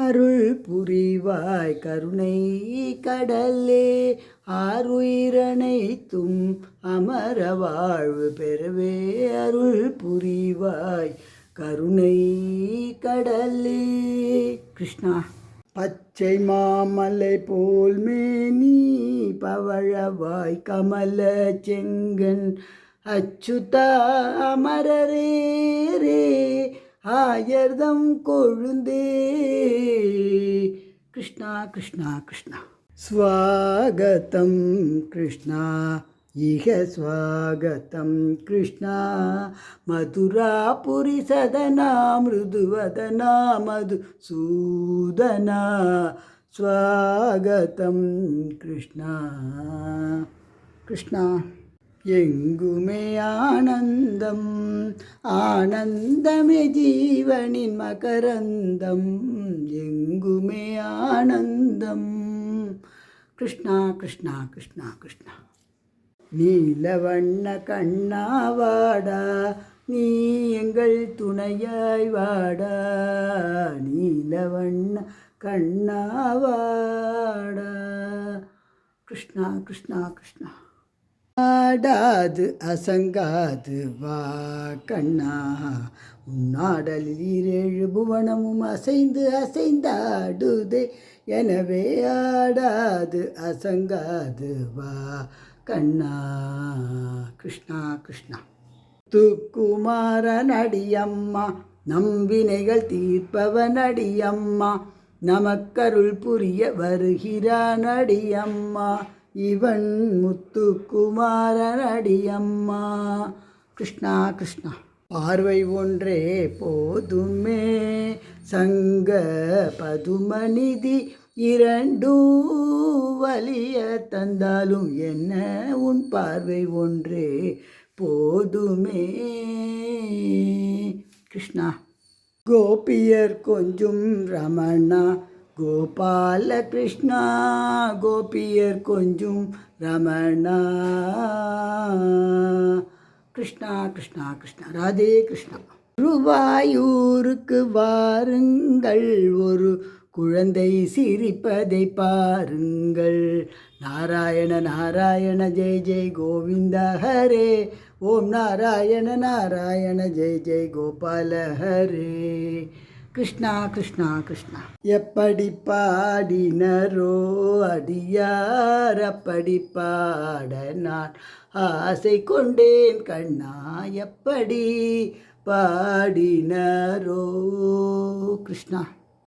அருள் புரிவாய் கருணை கடலே ஆருயிரனைத்தும் அமர வாழ்வு பெறவே அருள் புரிவாய் கருணை கடலே. கிருஷ்ணா. பச்சை மாமலை போல் மேனி பவழவாய் கமல செங்கன் அச்சுதா அமரரே ரே ஆயர்தம் கொழுந்தே. கிருஷ்ணா கிருஷ்ணா கிருஷ்ணா. ஸ்வாகதம் கிருஷ்ணா இக ஸ்வாகதம் கிருஷ்ணா மதுராபுரி சதனா மிருதுவதனா மதுசூதனா ஸ்வாகதம் கிருஷ்ணா. கிருஷ்ணா. எங்குமே ஆனந்தம் ஆனந்தமே ஜீவனின் மகரந்தம் எங்குமே ஆனந்தம். கிருஷ்ணா கிருஷ்ணா கிருஷ்ணா கிருஷ்ணா. நீலவண்ண கண்ணாவாடா நீ எங்கள் துணையாய் வாடா நீலவண்ண கண்ணாவாடா. கிருஷ்ணா கிருஷ்ணா கிருஷ்ணா. ஆடாது அசங்காது வா கண்ணா உன்னாடலில் ஈரேழு புவனமும் அசைந்து அசைந்தாடுதே எனவே ஆடாது அசங்காது வா கண்ணா. கிருஷ்ணா கிருஷ்ணா. துக்குமாரன் அடியம்மா நம்பினைகள் தீர்ப்பவன் அடியம்மா நமக்கருள் புரிய வருகிறான் அடியம்மா இவன் முத்துக்குமாரன் அடியம்மா. கிருஷ்ணா கிருஷ்ணா. பார்வை ஒன்றே போதுமே சங்க பதுமநிதி இரண்டும் வலிய தந்தாலும் என்ன உன் பார்வை ஒன்றே போதுமே. கிருஷ்ணா. கோபியர் கொஞ்சும் ரமணா கோபால கிருஷ்ணா கோபியர் கொஞ்சும் ரமணா. கிருஷ்ணா கிருஷ்ணா கிருஷ்ணா. ராதே கிருஷ்ணா. குருவாயூருக்கு வாருங்கள் ஒரு குழந்தை சிரிப்பதை பாருங்கள். நாராயண நாராயண ஜெய் ஜெய் கோவிந்த ஹரே ஓம் நாராயண நாராயண ஜெய் ஜெய் கோபால ஹரே. கிருஷ்ணா கிருஷ்ணா கிருஷ்ணா. எப்படி பாடினரோ அடியார் அப்படி பாட நான் ஆசை கொண்டேன் கண்ணா எப்படி பாடினரோ. கிருஷ்ணா.